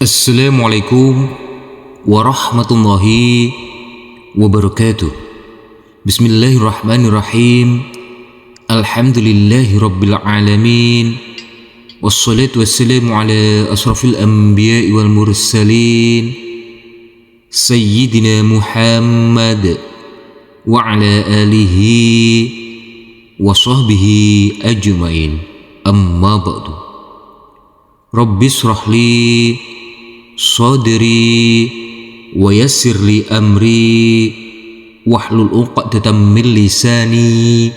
Assalamualaikum warahmatullahi wabarakatuh. Bismillahirrahmanirrahim. Alhamdulillahi rabbil alamin. Wassalatu wassalamu ala asrafil anbiya'i wal mursalin Sayyidina Muhammad wa ala alihi wa sahbihi ajmain. Amma ba'du. Rabbi shrahli sadri wa yassir li amri wahlul 'uqdatam min lisani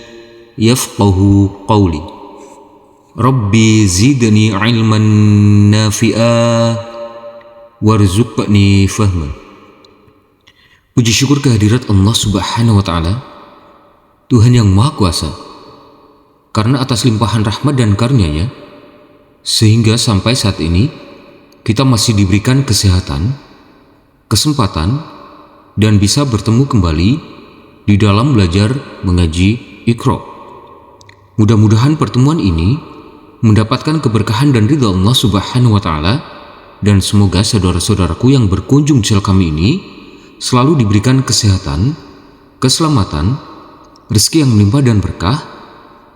yafqahu qawli. Rabbi zidni ilman nafi'a warzuqni fahman. Puji syukur kehadirat Allah Subhanahu wa taala, Tuhan yang Maha Kuasa, karena atas limpahan rahmat dan karunia-Nya sehingga sampai saat ini kita masih diberikan kesehatan, kesempatan, dan bisa bertemu kembali di dalam belajar mengaji Iqra. Mudah-mudahan pertemuan ini mendapatkan keberkahan dan ridha Allah Subhanahu wa taala, dan semoga saudara-saudaraku yang berkunjung di channel kami ini selalu diberikan kesehatan, keselamatan, rezeki yang melimpah dan berkah,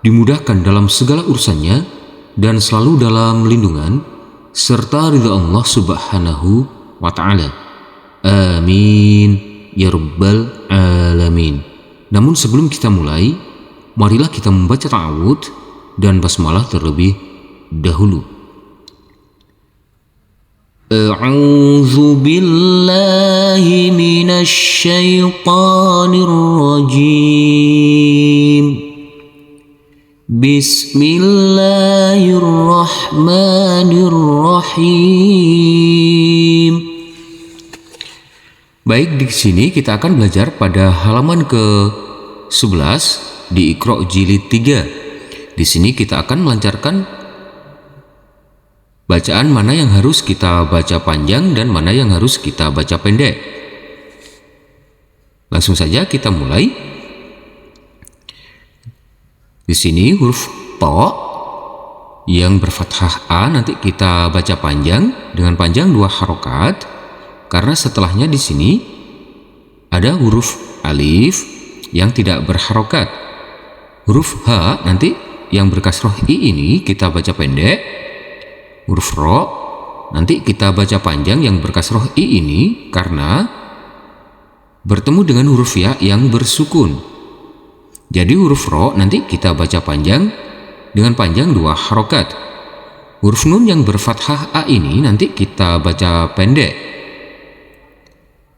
dimudahkan dalam segala urusannya, dan selalu dalam lindungan serta ridha Allah Subhanahu wa ta'ala. Amin ya rabbal alamin. Namun sebelum kita mulai, marilah kita membaca ta'awudz dan basmalah terlebih dahulu. A'udzu billahi minasy syaithanir rajim. Bismillahirrahmanirrahim. Baik, di sini kita akan belajar pada halaman ke-11 di Iqra jilid 3. Di sini kita akan melancarkan bacaan mana yang harus kita baca panjang dan mana yang harus kita baca pendek. Langsung saja kita mulai. Di sini huruf ta yang berfathah a nanti kita baca panjang dengan panjang 2 harokat, karena setelahnya di sini ada huruf alif yang tidak berharokat. Huruf h nanti yang berkasroh i ini kita baca pendek. Huruf ro nanti kita baca panjang yang berkasroh i ini karena bertemu dengan huruf ya yang bersukun. Jadi huruf ro nanti kita baca panjang dengan panjang 2 harokat. Huruf nun yang berfathah a ini nanti kita baca pendek.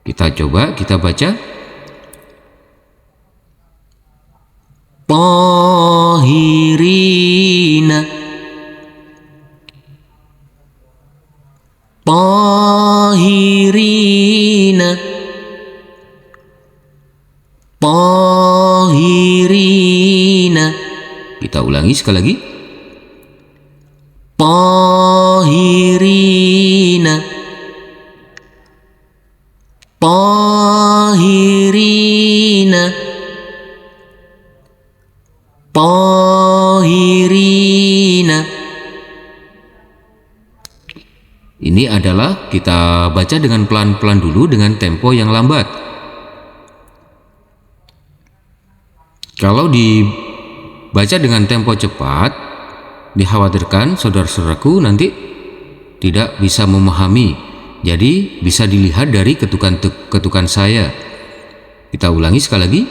Kita coba kita baca. Tahirina, tahirina, tahirina. Kita ulangi sekali lagi. Tahirina, tahirina, tahirina. Ini adalah kita baca dengan pelan-pelan dulu dengan tempo yang lambat. Kalau dibaca dengan tempo cepat, dikhawatirkan saudara-saudaraku nanti tidak bisa memahami. Jadi bisa dilihat dari ketukan saya. Kita ulangi sekali lagi.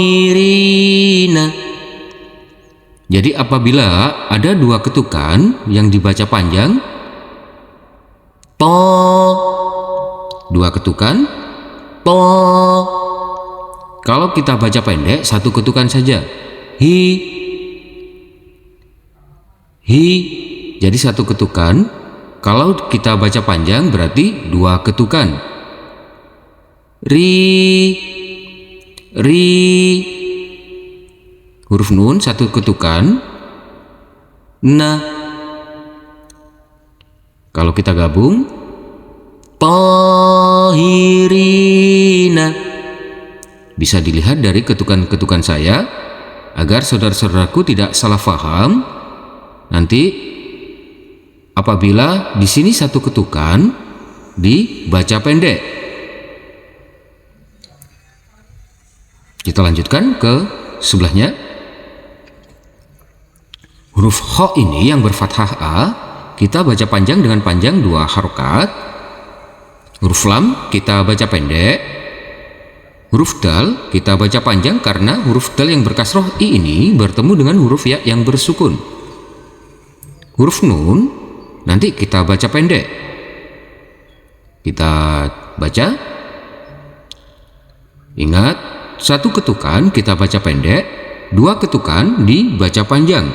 Tahirina. Jadi apabila ada 2 ketukan yang dibaca panjang, to, 2 ketukan, to. Kalau kita baca pendek, 1 ketukan saja. Hi, hi. Jadi 1 ketukan. Kalau kita baca panjang berarti 2 ketukan. Ri, ri. Huruf nun 1 ketukan. Na. Kalau kita gabung, tahirina. Bisa dilihat dari ketukan-ketukan saya agar saudara-saudaraku tidak salah paham. Nanti apabila di sini satu ketukan dibaca pendek. Kita lanjutkan ke sebelahnya. Huruf kha ini yang berfathah a kita baca panjang dengan panjang 2 harokat. Huruf lam kita baca pendek. Huruf dal kita baca panjang karena huruf dal yang berkasroh i ini bertemu dengan huruf ya yang bersukun. Huruf nun nanti kita baca pendek. Kita baca. Ingat, satu ketukan kita baca pendek, 2 ketukan dibaca panjang.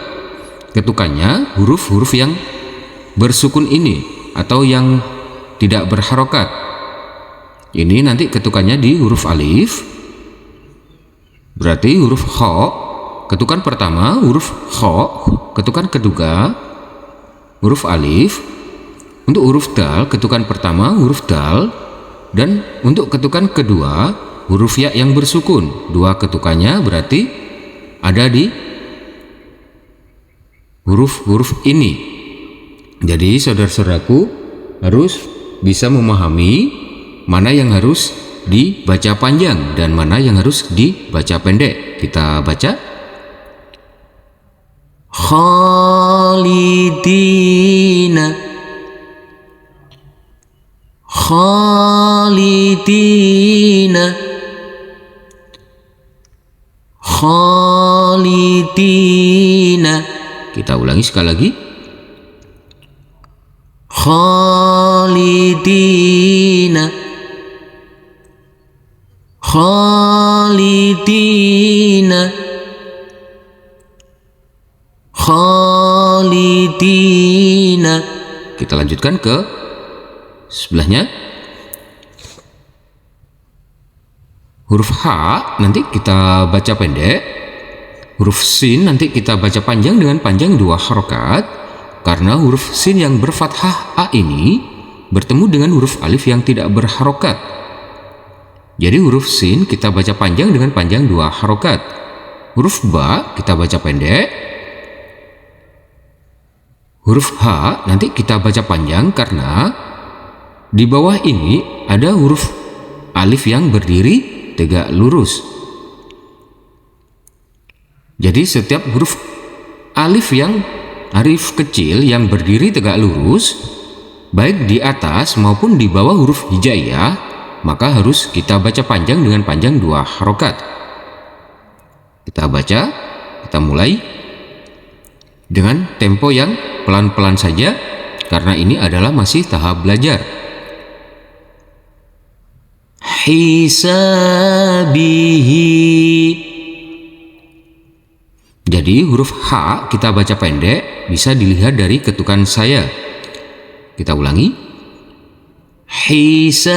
Ketukannya huruf-huruf yang bersukun ini atau yang tidak berharokat. Ini nanti ketukannya di huruf alif. Berarti huruf kha, ketukan pertama huruf kha, ketukan kedua huruf alif. Untuk huruf dal, ketukan pertama huruf dal, dan untuk ketukan kedua huruf ya yang bersukun. 2 ketukannya berarti ada di huruf-huruf ini. Jadi saudara-saudaraku harus bisa memahami mana yang harus dibaca panjang dan mana yang harus dibaca pendek. Kita baca. Khalidina, Khalidina, Khalidina. Kita ulangi sekali lagi. Khalidina, Khalidina, Khalidina. Kita lanjutkan ke sebelahnya. Huruf H nanti kita baca pendek. Huruf sin nanti kita baca panjang dengan panjang 2 harokat karena huruf sin yang berfathah a ini bertemu dengan huruf alif yang tidak berharokat. Jadi huruf sin kita baca panjang dengan panjang 2 harokat. Huruf ba kita baca pendek. Huruf h nanti kita baca panjang karena di bawah ini ada huruf alif yang berdiri tegak lurus. Jadi setiap huruf alif kecil yang berdiri tegak lurus, baik di atas maupun di bawah huruf hijaiyah, maka harus kita baca panjang dengan panjang 2 harokat. Kita baca, kita mulai dengan tempo yang pelan-pelan saja karena ini adalah masih tahap belajar. Hisabihi. Jadi huruf H kita baca pendek, bisa dilihat dari ketukan saya. Kita ulangi. Hisabihi,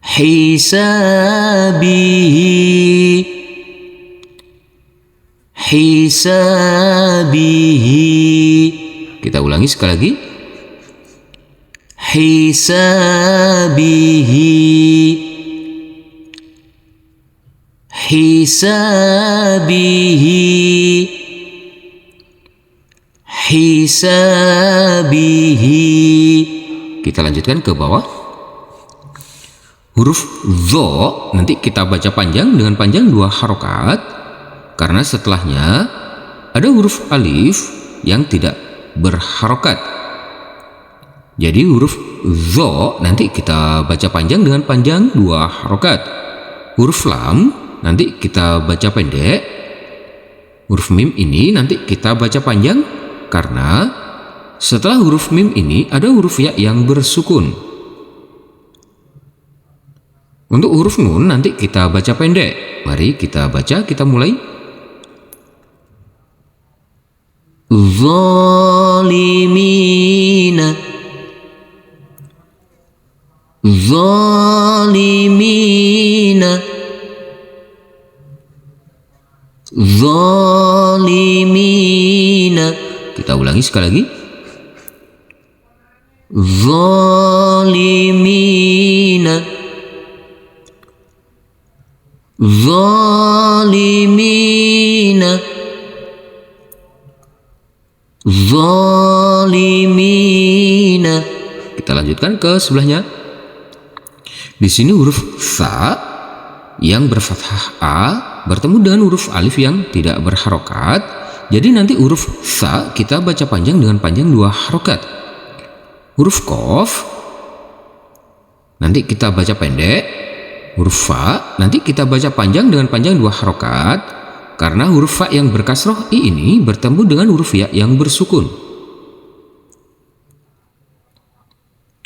Hisabihi, Hisabihi. Kita ulangi sekali lagi. Hisabihi, Hisabihi, Hisabihi. Kita lanjutkan ke bawah. Huruf dho nanti kita baca panjang dengan panjang 2 harokat karena setelahnya ada huruf alif yang tidak berharokat. Jadi huruf dho nanti kita baca panjang dengan panjang 2 harokat. Huruf lam nanti kita baca pendek. Huruf mim ini nanti kita baca panjang karena setelah huruf mim ini ada huruf ya yang bersukun. Untuk huruf nun nanti kita baca pendek. Mari kita baca, kita mulai. Zalimina, Zalimina, Zalimina. Kita ulangi sekali lagi. Zalimina, Zalimina, zalimina. Kita lanjutkan ke sebelahnya. Di sini huruf tha yang berfathah a bertemu dengan huruf alif yang tidak berharokat. Jadi nanti huruf tha kita baca panjang dengan panjang 2 harokat. Huruf qaf nanti kita baca pendek. Huruf fa nanti kita baca panjang dengan panjang 2 harokat. Karena huruf fa yang berkasroh i ini bertemu dengan huruf ya yang bersukun.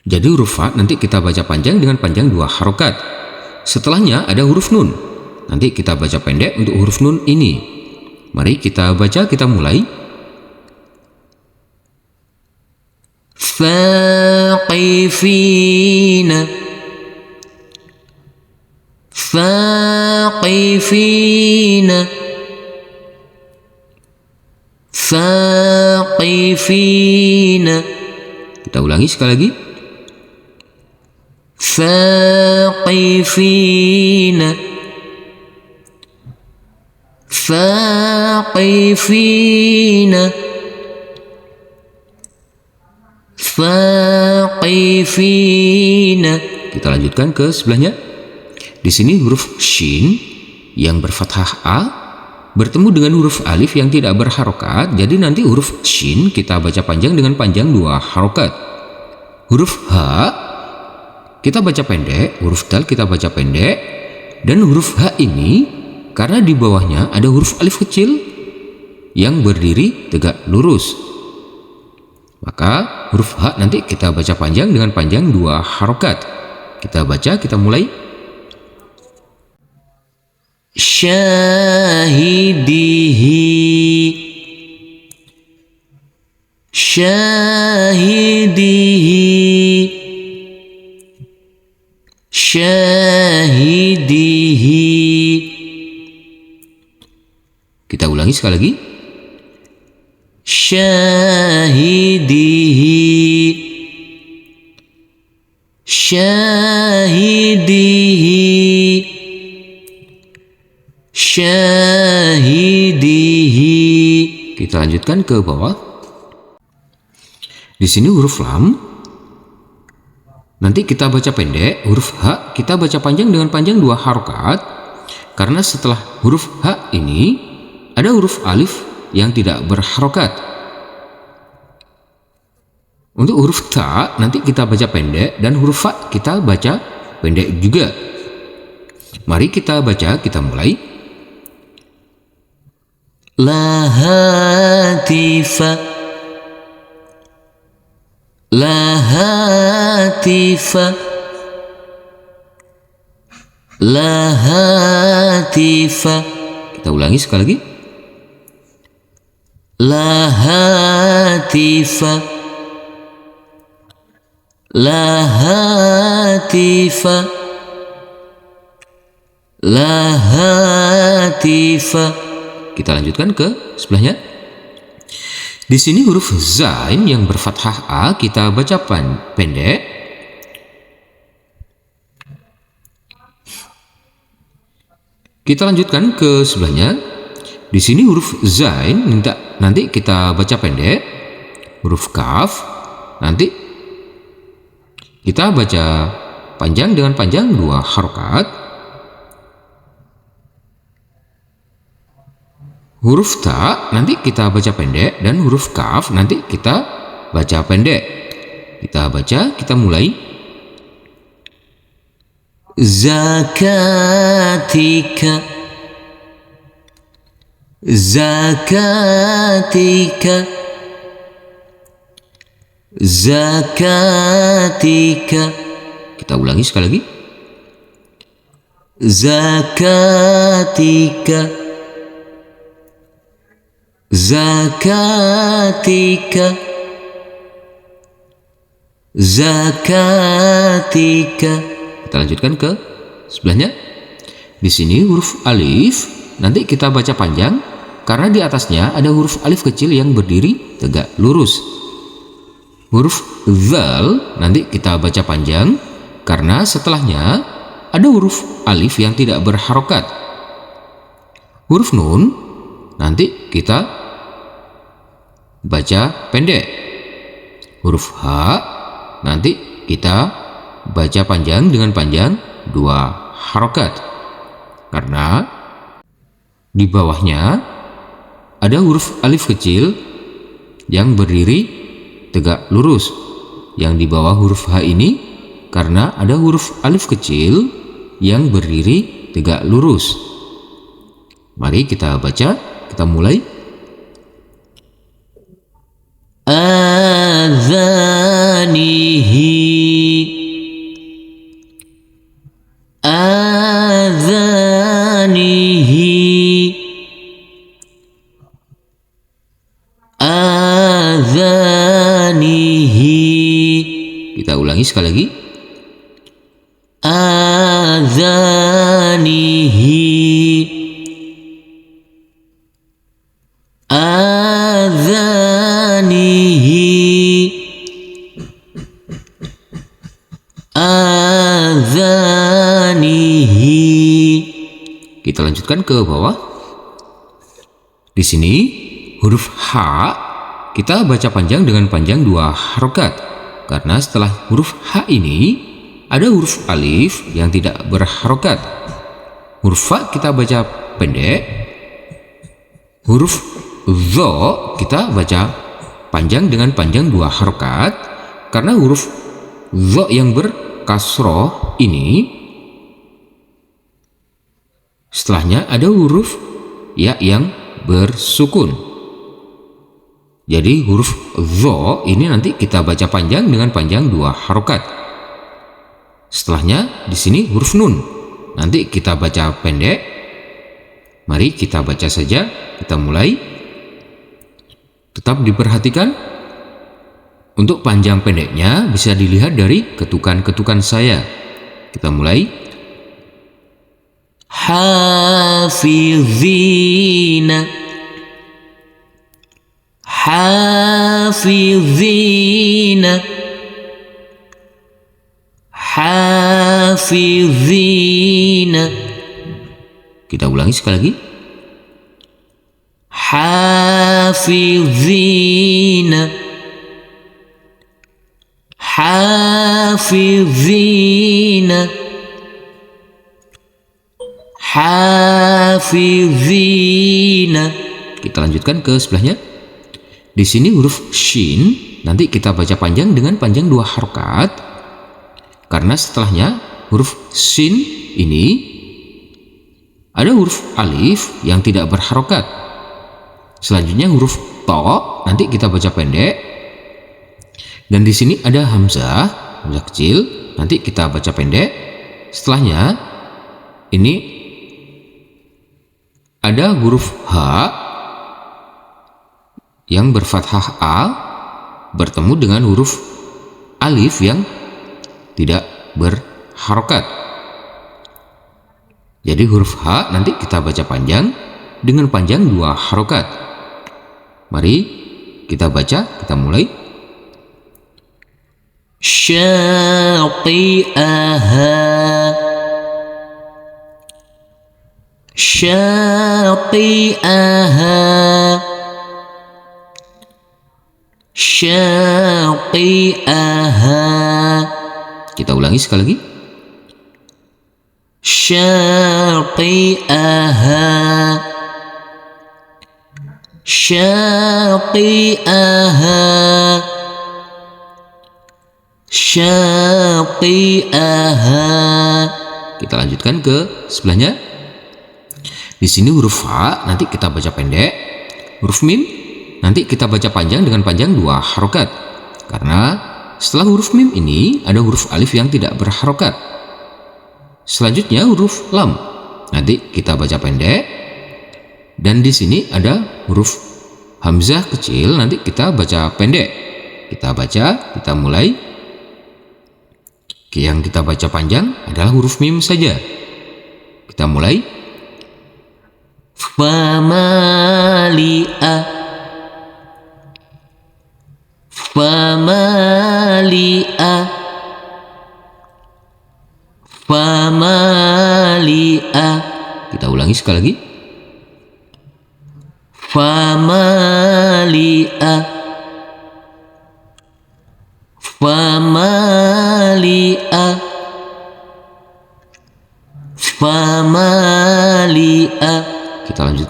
Jadi huruf fa nanti kita baca panjang dengan panjang 2 harokat. Setelahnya ada huruf nun. Nanti kita baca pendek untuk huruf nun ini. Mari kita baca, kita mulai. Faqifina, faqifina, faqifina. Kita ulangi sekali lagi. Faqifina, faqifina, faqifina. Kita lanjutkan ke sebelahnya. Di sini huruf shin yang berfathah a bertemu dengan huruf alif yang tidak berharokat. Jadi nanti huruf shin kita baca panjang dengan panjang 2 harokat. Huruf h kita baca pendek, huruf dal kita baca pendek, dan huruf h ini karena di bawahnya ada huruf alif kecil yang berdiri tegak lurus, maka huruf h nanti kita baca panjang dengan panjang 2 harokat. Kita baca, kita mulai. Syahidihi, syahidihi, syahidihi. Kita ulangi sekali lagi. Syahidihi, syahidihi, syahidihi. Kita lanjutkan ke bawah. Di sini huruf lam nanti kita baca pendek, huruf H kita baca panjang dengan panjang 2 harokat. Karena setelah huruf H ini ada huruf alif yang tidak berharokat. Untuk huruf ta nanti kita baca pendek dan huruf fa kita baca pendek juga. Mari kita baca, kita mulai. Lahatifa, lahatifa, lahatifa. Kita ulangi sekali lagi. Lahatifa, lahatifa, lahatifa. Kita lanjutkan ke sebelahnya. Di sini huruf zain yang berfathah a kita baca pendek. Kita lanjutkan ke sebelahnya. Di sini huruf zain nanti kita baca pendek. Huruf kaf nanti kita baca panjang dengan panjang 2 harokat. Huruf ta nanti kita baca pendek dan huruf kaf nanti kita baca pendek. Kita baca, kita mulai. Zakatika, zakatika, zakatika. Kita ulangi sekali lagi. Zakatika, zakatika, zakatika. Kita lanjutkan ke sebelahnya. Di sini huruf alif nanti kita baca panjang karena di atasnya ada huruf alif kecil yang berdiri tegak lurus. Huruf zal nanti kita baca panjang karena setelahnya ada huruf alif yang tidak berharokat. Huruf nun nanti kita baca pendek. Huruf H nanti kita baca panjang dengan panjang 2 harokat. Karena di bawahnya ada huruf alif kecil yang berdiri tegak lurus. Yang di bawah huruf H ini karena ada huruf alif kecil yang berdiri tegak lurus. Mari kita baca, kita mulai. Adzanihi, adzanihi, adzanihi. Kita ulangi sekali lagi. Adzanihi, adzanihi, adzanihi. Kita lanjutkan ke bawah. Di sini huruf H kita baca panjang dengan panjang 2 harokat. Karena setelah huruf H ini ada huruf alif yang tidak berharokat. Huruf Fa kita baca pendek. Huruf Dho kita baca panjang dengan panjang 2 harokat. Karena huruf Dho yang berkasroh ini setelahnya ada huruf ya yang bersukun. Jadi huruf Dho ini nanti kita baca panjang dengan panjang 2 harokat. Setelahnya di sini huruf Nun. Nanti kita baca pendek. Mari kita baca saja. Kita mulai. Tetap diperhatikan. Untuk panjang pendeknya bisa dilihat dari ketukan-ketukan saya. Kita mulai. Hafizina, hafizina, hafizina. Kita ulangi sekali lagi. Hafizina, hafizina, hafizina. Kita lanjutkan ke sebelahnya. Di sini huruf Shin nanti kita baca panjang dengan panjang 2 harokat. Karena setelahnya huruf Shin ini ada huruf alif yang tidak berharokat. Selanjutnya huruf To nanti kita baca pendek. Dan di sini ada hamzah, hamzah kecil, nanti kita baca pendek. Setelahnya ini ada huruf H yang berfathah A bertemu dengan huruf alif yang tidak berharokat. Jadi huruf H nanti kita baca panjang dengan panjang 2 harokat. Mari kita baca, kita mulai. Syaqi'aha, syaqi'aha, syaqi'aha. Kita ulangi sekali lagi. Syaqi'aha, syaqi'aha, syaqi'aha. Kita lanjutkan ke sebelahnya. Di sini huruf H nanti kita baca pendek. Huruf Mim nanti kita baca panjang dengan panjang 2 harokat. Karena setelah huruf Mim ini ada huruf alif yang tidak berharokat. Selanjutnya huruf Lam nanti kita baca pendek. Dan di sini ada huruf hamzah kecil nanti kita baca pendek. Kita baca, kita mulai. Yang kita baca panjang adalah huruf Mim saja. Kita mulai. Famali'a, famali'a, famali'a. Kita ulangi sekali lagi. Famali'a,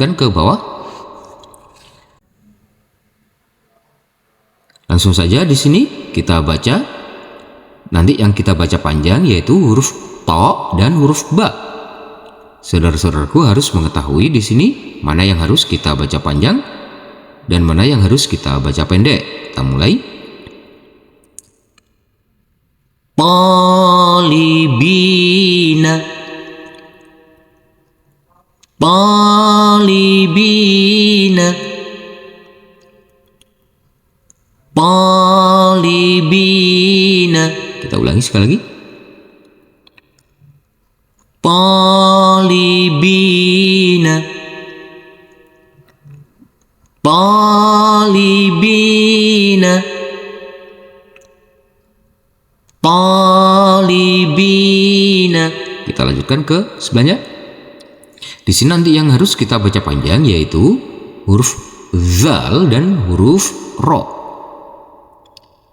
lanjutkan ke bawah. Langsung saja di sini kita baca. Nanti yang kita baca panjang yaitu huruf to dan huruf ba. Saudara-saudaraku harus mengetahui di sini mana yang harus kita baca panjang dan mana yang harus kita baca pendek. Kita mulai. Talibina, talibina, talibina. Kita ulangi sekali lagi. Talibina, talibina, talibina. Kita lanjutkan ke sebelahnya. Di sini nanti yang harus kita baca panjang yaitu huruf zal dan huruf ro.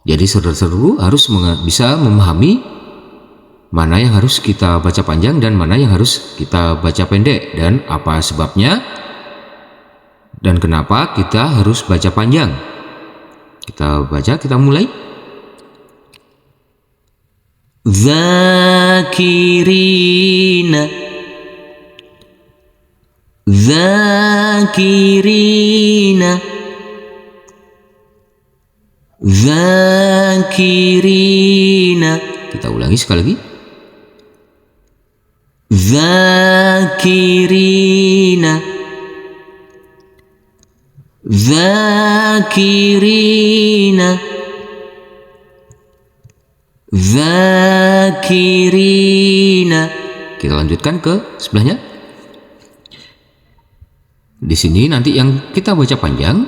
Jadi saudara-saudaraku harus bisa memahami mana yang harus kita baca panjang dan mana yang harus kita baca pendek, dan apa sebabnya dan kenapa kita harus baca panjang. Kita baca, kita mulai. Zakirina, zakirina, zakirina. Kita ulangi sekali lagi. Zakirina, zakirina, zakirina. Kita lanjutkan ke sebelahnya. Di sini nanti yang kita baca panjang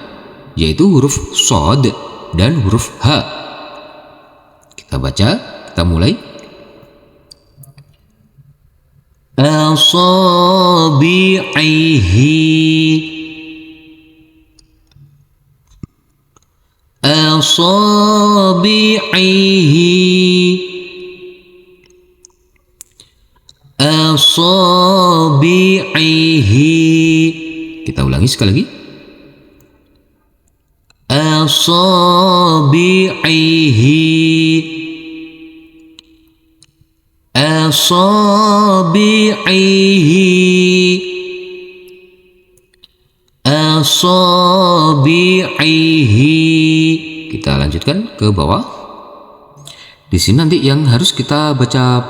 yaitu huruf shad dan huruf ha. Kita baca, kita mulai. Asabi'ihi, asabi'ihi, asabi'ihi. Kita ulangi sekali lagi. Asabi'ihi, asabi'ihi, asabi'ihi. Kita lanjutkan ke bawah. Di sini nanti yang harus kita baca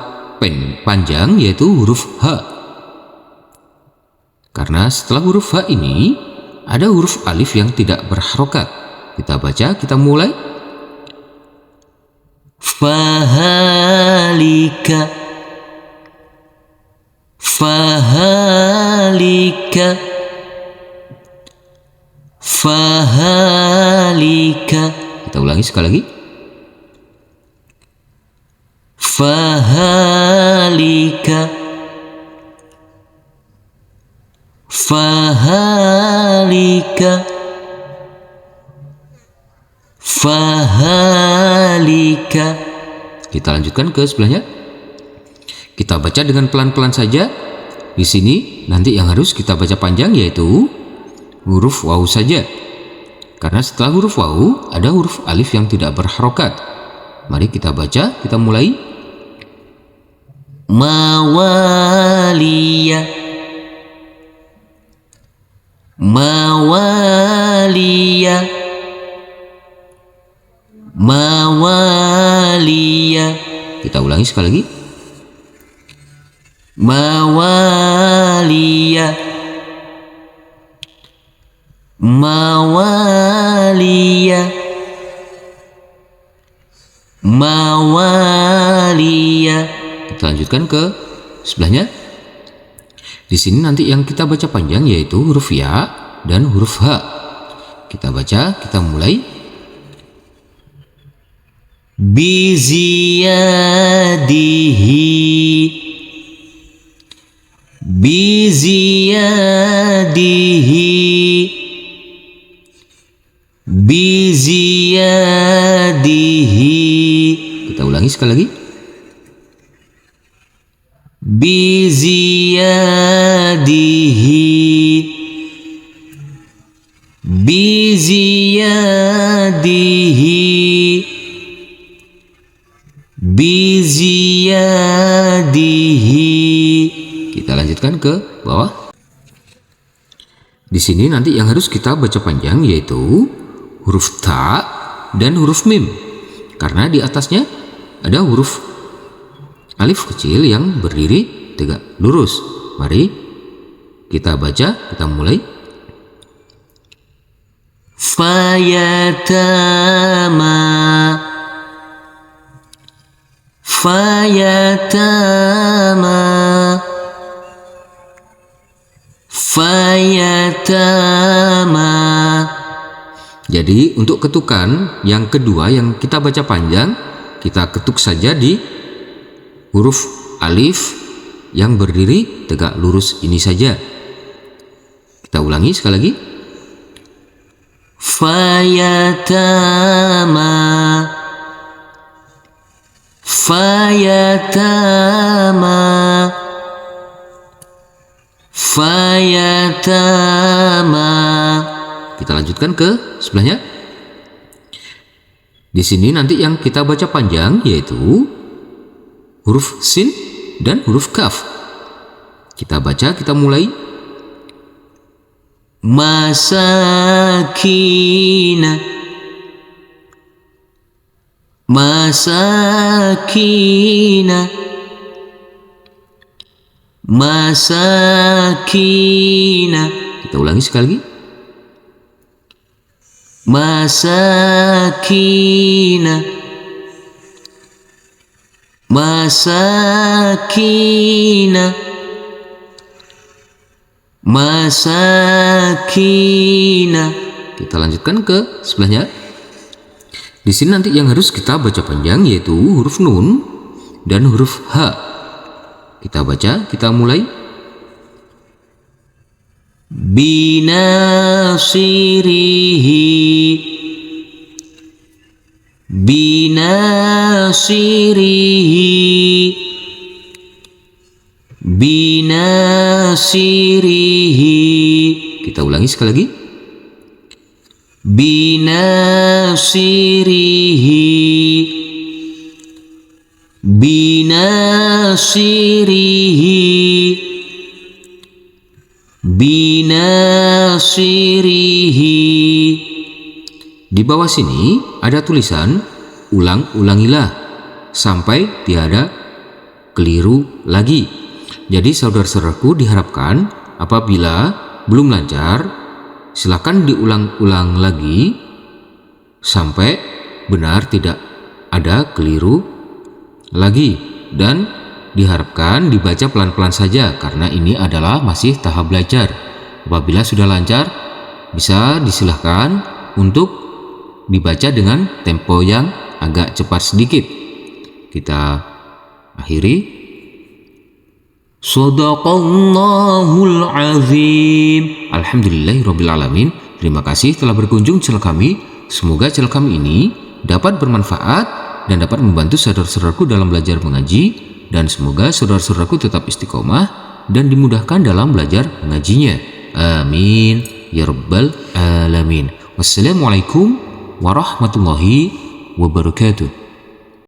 panjang yaitu huruf H. Karena setelah huruf H ini ada huruf alif yang tidak berharokat. Kita baca, kita mulai. Fahalika, fahalika, fahalika. Kita ulangi sekali lagi. Fahalika, fahalika, fahalika. Kita lanjutkan ke sebelahnya. Kita baca dengan pelan-pelan saja. Di sini nanti yang harus kita baca panjang yaitu huruf waw saja. Karena setelah huruf waw ada huruf alif yang tidak berharokat. Mari kita baca, kita mulai. Mawaliya, mawaliya, mawaliya. Kita ulangi sekali lagi. Mawaliya, mawaliya, mawaliya. Kita lanjutkan ke sebelahnya. Di sini nanti yang kita baca panjang yaitu huruf ya dan huruf ha. Kita baca, kita mulai. Biziyadihi, biziyadihi, biziyadihi. Kita ulangi sekali lagi. Biziyadihi, biziyadihi, biziyadihi. Kita lanjutkan ke bawah. Di sini nanti yang harus kita baca panjang yaitu huruf ta dan huruf mim, karena di atasnya ada huruf alif kecil yang berdiri tegak lurus. Mari kita baca, kita mulai. Fayatama, fayatama, fayatama. Jadi untuk ketukan yang kedua yang kita baca panjang, kita ketuk saja di huruf alif yang berdiri tegak lurus ini saja. Kita ulangi sekali lagi. Fayatama, fayatama, fayatama. Kita lanjutkan ke sebelahnya. Di sini nanti yang kita baca panjang yaitu huruf sin dan huruf kaf. Kita baca, kita mulai. Masakina, masakina, masakina. Kita ulangi sekali lagi. Masakina, masakina, masakina. Kita lanjutkan ke sebelahnya. Di sini nanti yang harus kita baca panjang yaitu huruf nun dan huruf ha. Kita baca, kita mulai. Binasirihi, binasirihi, binasirihi. Kita ulangi sekali lagi. Binasirihi, binasirihi, binasirihi. Di bawah sini ada tulisan ulang-ulangilah sampai tiada keliru lagi. Jadi saudara-saudaraku diharapkan apabila belum lancar silakan diulang-ulang lagi sampai benar, tidak ada keliru lagi, dan diharapkan dibaca pelan-pelan saja karena ini adalah masih tahap belajar. Apabila sudah lancar bisa disilahkan untuk dibaca dengan tempo yang agak cepat sedikit. Kita akhiri. Shadaqallahul azim. Alhamdulillahirrabbilalamin. Terima kasih telah berkunjung channel kami. Semoga channel kami ini dapat bermanfaat dan dapat membantu saudara-saudaraku dalam belajar mengaji, dan semoga saudara-saudaraku tetap istiqomah dan dimudahkan dalam belajar mengajinya. Amin ya rabbal alamin. Wassalamualaikum warahmatullahi wabarakatuh.